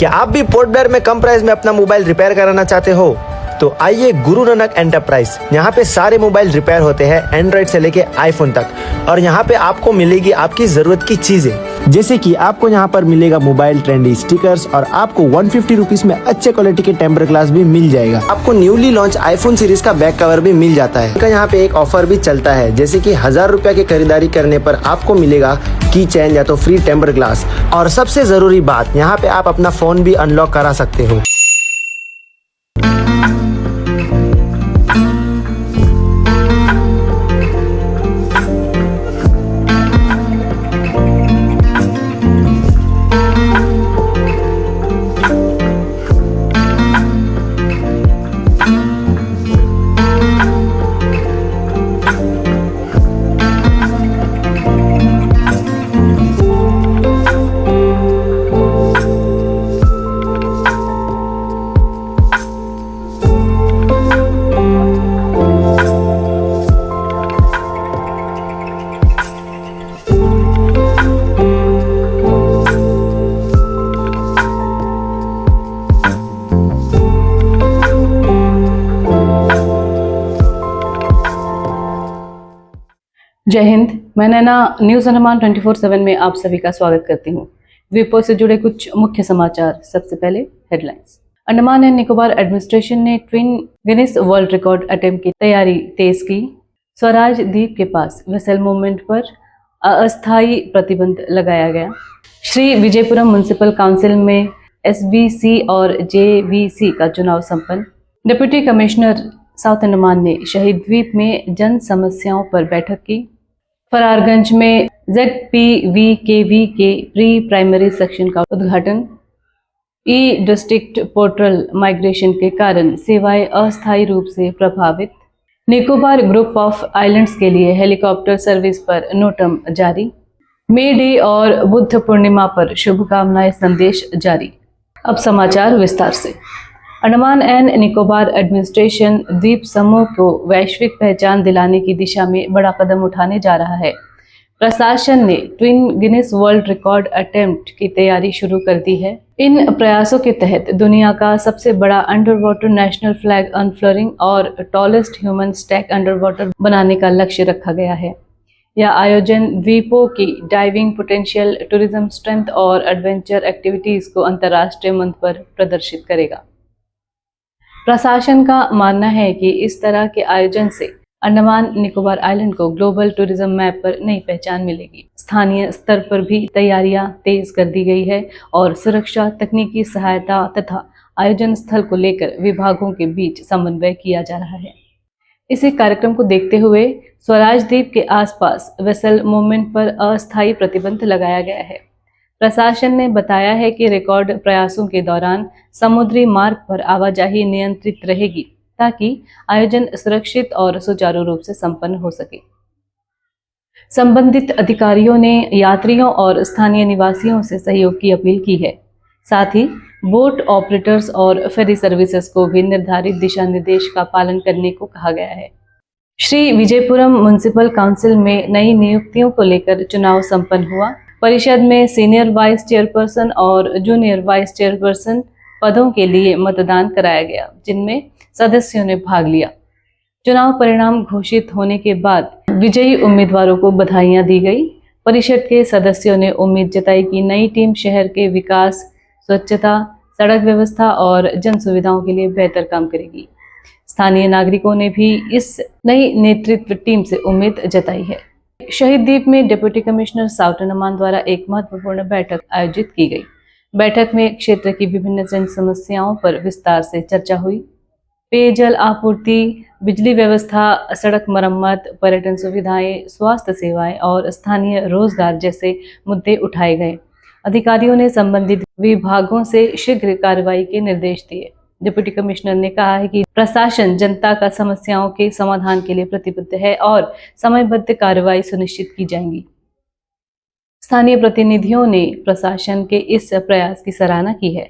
क्या आप भी पोर्ट ब्लेयर में कम प्राइस में अपना मोबाइल रिपेयर कराना चाहते हो? तो आइए गुरु नानक एंटरप्राइज। यहाँ पे सारे मोबाइल रिपेयर होते हैं, एंड्रॉइड से लेके आईफोन तक। और यहाँ पे आपको मिलेगी आपकी जरूरत की चीजें, जैसे कि आपको यहाँ पर मिलेगा मोबाइल ट्रेंडी स्टिकर्स और आपको 150 रुपीज में अच्छे क्वालिटी के टेम्पर ग्लास भी मिल जाएगा। आपको न्यूली लॉन्च आईफोन सीरीज का बैक कवर भी मिल जाता है। यहाँ पे एक ऑफर भी चलता है, जैसे कि 1000 रुपया की खरीदारी करने पर आपको मिलेगा की चेन या तो फ्री टेम्पर ग्लास। और सबसे जरूरी बात, यहाँ पे आप अपना फोन भी अनलॉक करा सकते हो। जय हिंद। मैं नैना न्यूज़ अंडमान 24/7 में आप सभी का स्वागत करती हूँ। विपो से जुड़े कुछ मुख्य समाचार। सबसे पहले headlines. Andaman and Nicobar administration ने twin Guinness world record attempt की तैयारी तेज की। स्वराज द्वीप के पास वेसल मूवमेंट पर अस्थायी प्रतिबंध लगाया गया। श्री विजयपुरम म्युनिसिपल काउंसिल में SBC और JVC का चुनाव संपन्न। डिप्टी कमिश्नर साउथ अंडमान ने शहीद द्वीप में जन समस्याओं पर बैठक की। फरारगंज में ZPVKV के प्री प्राइमरी सेक्शन का उद्घाटन। डिस्ट्रिक्ट पोर्टल माइग्रेशन के कारण सेवाएं अस्थायी रूप से प्रभावित। निकोबार ग्रुप ऑफ आइलैंड्स के लिए हेलीकॉप्टर सर्विस पर नोटम जारी। मे डे और बुद्ध पूर्णिमा पर शुभकामनाएं संदेश जारी। अब समाचार विस्तार से। अंडमान एंड निकोबार एडमिनिस्ट्रेशन द्वीप समूह को वैश्विक पहचान दिलाने की दिशा में बड़ा कदम उठाने जा रहा है। प्रशासन ने twin Guinness world record attempt की तैयारी शुरू कर दी है। इन प्रयासों के तहत दुनिया का सबसे बड़ा अंडर वाटर नेशनल फ्लैग अनफ्लोरिंग और tallest human stack under water बनाने का लक्ष्य रखा गया है। यह आयोजन द्वीपों की डाइविंग पोटेंशियल, टूरिज्म स्ट्रेंथ और एडवेंचर एक्टिविटीज को अंतर्राष्ट्रीय मंच पर प्रदर्शित करेगा। प्रशासन का मानना है कि इस तरह के आयोजन से अंडमान निकोबार आइलैंड को ग्लोबल टूरिज्म मैप पर नई पहचान मिलेगी। स्थानीय स्तर पर भी तैयारियां तेज कर दी गई है और सुरक्षा, तकनीकी सहायता तथा आयोजन स्थल को लेकर विभागों के बीच समन्वय किया जा रहा है। इसी कार्यक्रम को देखते हुए स्वराज द्वीप के आसपास वेसल मूवमेंट पर अस्थायी प्रतिबंध लगाया गया है। प्रशासन ने बताया है कि रिकॉर्ड प्रयासों के दौरान समुद्री मार्ग पर आवाजाही नियंत्रित रहेगी ताकि आयोजन सुरक्षित और सुचारू रूप से संपन्न हो सके। संबंधित अधिकारियों ने यात्रियों और स्थानीय निवासियों से सहयोग की अपील की है। साथ ही बोट ऑपरेटर्स और फेरी सर्विसेज को भी निर्धारित दिशा निर्देश का पालन करने को कहा गया है। श्री विजयपुरम म्युनिसिपल काउंसिल में नई नियुक्तियों को लेकर चुनाव संपन्न हुआ। परिषद में सीनियर वाइस चेयरपर्सन और जूनियर वाइस चेयरपर्सन पदों के लिए मतदान कराया गया, जिनमें सदस्यों ने भाग लिया। चुनाव परिणाम घोषित होने के बाद विजयी उम्मीदवारों को बधाइयां दी गई। परिषद के सदस्यों ने उम्मीद जताई कि नई टीम शहर के विकास, स्वच्छता, सड़क व्यवस्था और जन सुविधाओं के लिए बेहतर काम करेगी। स्थानीय नागरिकों ने भी इस नई नेतृत्व टीम से उम्मीद जताई है। शहीद द्वीप में डिप्टी कमिश्नर साउथ अंडमान द्वारा एक महत्वपूर्ण बैठक आयोजित की गई। बैठक में क्षेत्र की विभिन्न जन समस्याओं पर विस्तार से चर्चा हुई। पेयजल आपूर्ति, बिजली व्यवस्था, सड़क मरम्मत, पर्यटन सुविधाएं, स्वास्थ्य सेवाएं और स्थानीय रोजगार जैसे मुद्दे उठाए गए। अधिकारियों ने संबंधित विभागों से शीघ्र कार्रवाई के निर्देश दिए। डिप्टी कमिश्नर ने कहा है कि प्रशासन जनता का समस्याओं के समाधान के लिए प्रतिबद्ध है और समयबद्ध कार्रवाई सुनिश्चित की जाएगी। स्थानीय प्रतिनिधियों ने प्रशासन के इस प्रयास की सराहना की है।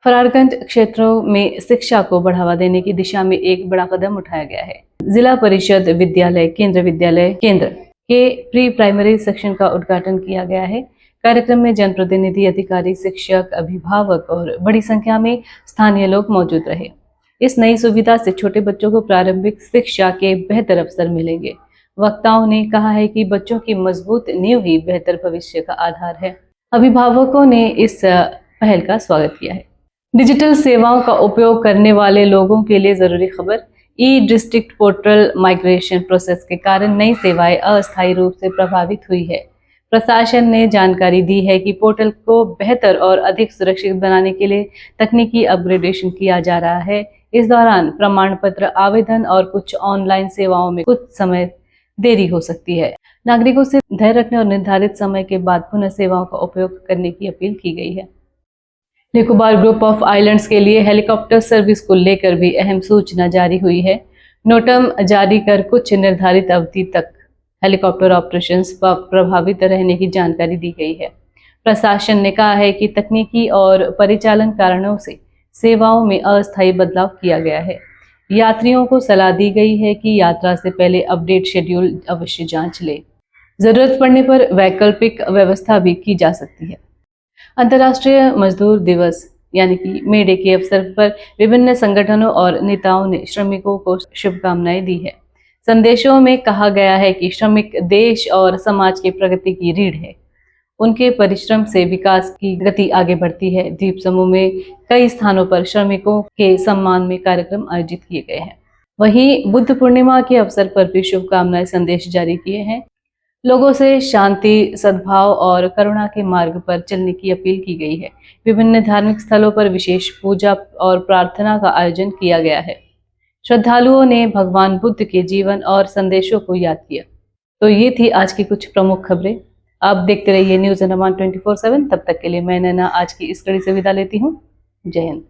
फरारगंज क्षेत्रों में शिक्षा को बढ़ावा देने की दिशा में एक बड़ा कदम उठाया गया है। जिला परिषद विद्यालय केंद्र के प्री प्राइमरी सेक्शन का उद्घाटन किया गया है। कार्यक्रम में जनप्रतिनिधि, अधिकारी, शिक्षक, अभिभावक और बड़ी संख्या में स्थानीय लोग मौजूद रहे। इस नई सुविधा से छोटे बच्चों को प्रारंभिक शिक्षा के बेहतर अवसर मिलेंगे। वक्ताओं ने कहा है कि बच्चों की मजबूत नींव ही बेहतर भविष्य का आधार है। अभिभावकों ने इस पहल का स्वागत किया है। डिजिटल सेवाओं का उपयोग करने वाले लोगों के लिए जरूरी खबर। ई डिस्ट्रिक्ट पोर्टल माइग्रेशन प्रोसेस के कारण नई सेवाएं अस्थायी रूप से प्रभावित हुई है। प्रशासन ने जानकारी दी है कि पोर्टल को बेहतर और अधिक सुरक्षित बनाने के लिए तकनीकी अपग्रेडेशन किया जा रहा है। इस दौरान प्रमाण पत्र आवेदन और कुछ ऑनलाइन सेवाओं में कुछ समय देरी हो सकती है। नागरिकों से धैर्य रखने और निर्धारित समय के बाद पुनः सेवाओं का उपयोग करने की अपील की गई है। निकोबार ग्रुप ऑफ आइलैंड्स के लिए हेलीकॉप्टर सर्विस को लेकर भी अहम सूचना जारी हुई है। नोटम जारी कर कुछ निर्धारित अवधि तक हेलीकॉप्टर ऑपरेशंस पर प्रभावित रहने की जानकारी दी गई है। प्रशासन ने कहा है कि तकनीकी और परिचालन कारणों से सेवाओं में अस्थायी बदलाव किया गया है। यात्रियों को सलाह दी गई है कि यात्रा से पहले अपडेट शेड्यूल अवश्य जांच ले। जरूरत पड़ने पर वैकल्पिक व्यवस्था भी की जा सकती है। अंतर्राष्ट्रीय मजदूर दिवस यानी कि मे डे के अवसर पर विभिन्न संगठनों और नेताओं ने श्रमिकों को शुभकामनाएं दी है। संदेशों में कहा गया है कि श्रमिक देश और समाज की प्रगति की रीढ़ है। उनके परिश्रम से विकास की गति आगे बढ़ती है। द्वीप समूह में कई स्थानों पर श्रमिकों के सम्मान में कार्यक्रम आयोजित किए गए हैं। वहीं बुद्ध पूर्णिमा के अवसर पर भी शुभकामनाएं संदेश जारी किए हैं। लोगों से शांति, सद्भाव और करुणा के मार्ग पर चलने की अपील की गई है। विभिन्न धार्मिक स्थलों पर विशेष पूजा और प्रार्थना का आयोजन किया गया है। श्रद्धालुओं ने भगवान बुद्ध के जीवन और संदेशों को याद किया। तो ये थी आज की कुछ प्रमुख खबरें। आप देखते रहिए न्यूज़ अंडमान 24/7। तब तक के लिए मैं नैना आज की इस कड़ी से विदा लेती हूँ। जय हिंद।